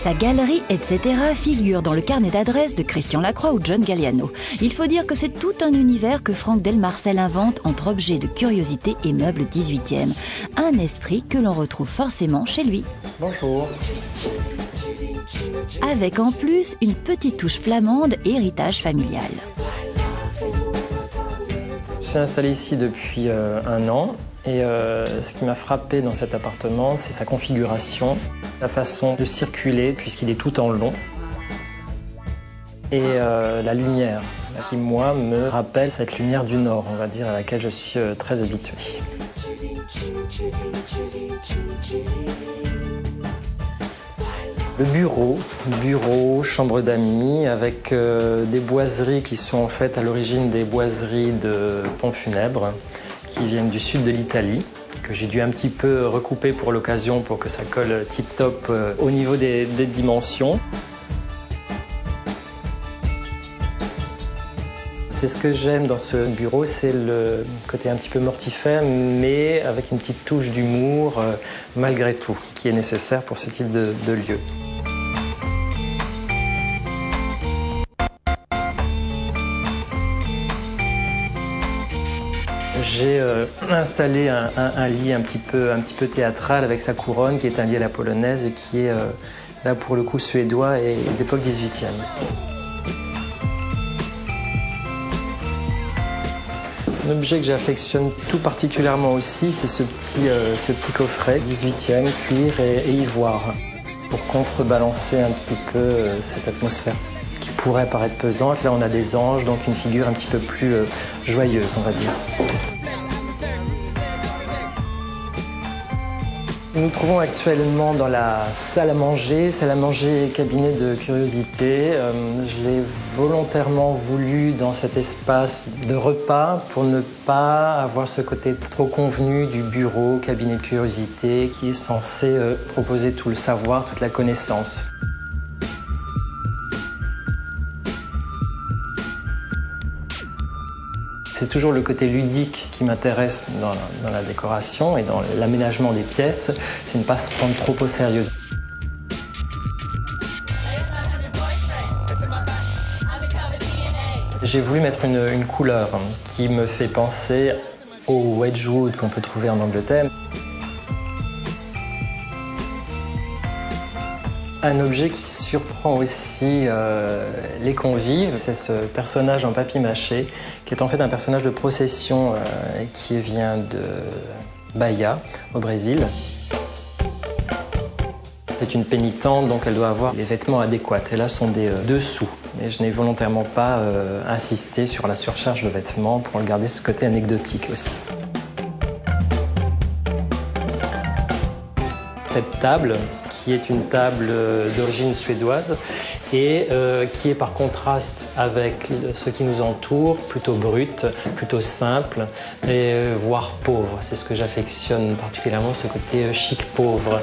Sa galerie, etc. figure dans le carnet d'adresses de Christian Lacroix ou John Galliano. Il faut dire que c'est tout un univers que Franck Delmarcel invente entre objets de curiosité et meubles 18e. Un esprit que l'on retrouve forcément chez lui. Bonjour. Avec en plus une petite touche flamande, héritage familial. Je suis installé ici depuis 1 an et ce qui m'a frappé dans cet appartement, c'est sa configuration, la façon de circuler puisqu'il est tout en long et la lumière qui, moi, me rappelle cette lumière du Nord, on va dire, à laquelle je suis très habitué. Le bureau, chambre d'amis, avec des boiseries qui sont en fait à l'origine des boiseries de pompes funèbres qui viennent du sud de l'Italie, que j'ai dû un petit peu recouper pour l'occasion pour que ça colle tip-top au niveau des dimensions. C'est ce que j'aime dans ce bureau, c'est le côté un petit peu mortifère, mais avec une petite touche d'humour malgré tout, qui est nécessaire pour ce type de lieu. J'ai installé un lit un petit peu théâtral avec sa couronne, qui est un lit à la polonaise et qui est là pour le coup suédois et d'époque 18e. Un objet que j'affectionne tout particulièrement aussi, c'est ce petit coffret 18e, cuir et ivoire, pour contrebalancer un petit peu cette atmosphère qui pourrait paraître pesante. Là, on a des anges, donc une figure un petit peu plus joyeuse, on va dire. Nous nous trouvons actuellement dans la salle à manger cabinet de curiosité. Je l'ai volontairement voulu dans cet espace de repas pour ne pas avoir ce côté trop convenu du bureau, cabinet de curiosité, qui est censé proposer tout le savoir, toute la connaissance. C'est toujours le côté ludique qui m'intéresse dans la décoration et dans l'aménagement des pièces, c'est ne pas se prendre trop au sérieux. J'ai voulu mettre une couleur qui me fait penser au Wedgwood qu'on peut trouver en Angleterre. Un objet qui surprend aussi les convives, c'est ce personnage en papier-mâché, qui est en fait un personnage de procession qui vient de Bahia, au Brésil. C'est une pénitente, donc elle doit avoir les vêtements adéquats. Et là, ce sont des dessous. Mais je n'ai volontairement pas insisté sur la surcharge de vêtements pour garder ce côté anecdotique aussi. Cette table, qui est une table d'origine suédoise et qui est par contraste avec ce qui nous entoure, plutôt brut, plutôt simple et voire pauvre. C'est ce que j'affectionne particulièrement, ce côté chic pauvre.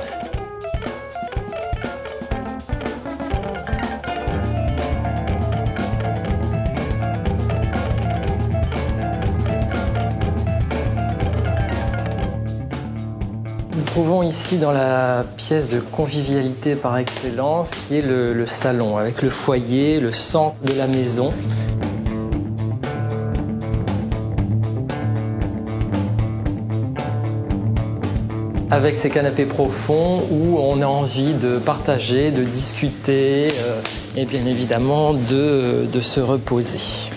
Nous nous trouvons ici dans la pièce de convivialité par excellence, qui est le salon, avec le foyer, le centre de la maison. Avec ces canapés profonds où on a envie de partager, de discuter et bien évidemment de se reposer.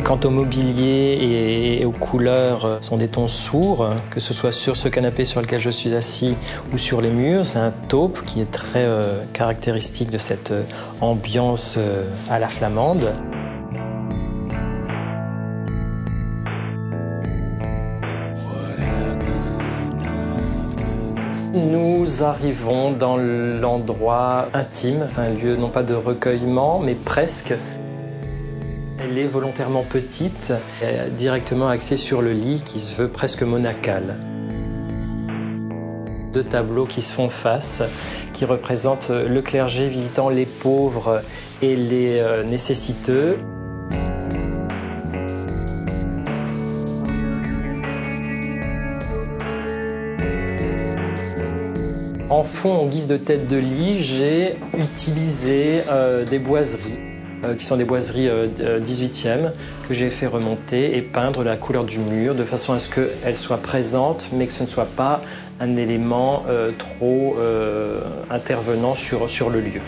Quant au mobilier et aux couleurs, ce sont des tons sourds, que ce soit sur ce canapé sur lequel je suis assis ou sur les murs. C'est un taupe qui est très caractéristique de cette ambiance à la flamande. Nous arrivons dans l'endroit intime, un lieu non pas de recueillement, mais presque. Elle est volontairement petite, directement axée sur le lit qui se veut presque monacal. 2 tableaux qui se font face, qui représentent le clergé visitant les pauvres et les nécessiteux. En fond, en guise de tête de lit, j'ai utilisé des boiseries, qui sont des boiseries 18e, que j'ai fait remonter et peindre la couleur du mur, de façon à ce qu'elles soient présentes, mais que ce ne soit pas un élément trop intervenant sur le lieu.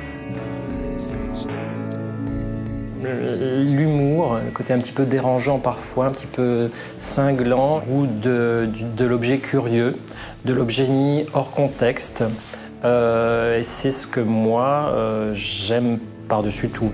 L'humour, le côté un petit peu dérangeant parfois, un petit peu cinglant, ou de l'objet curieux, de l'objet mis hors contexte. Et c'est ce que moi j'aime par-dessus tout.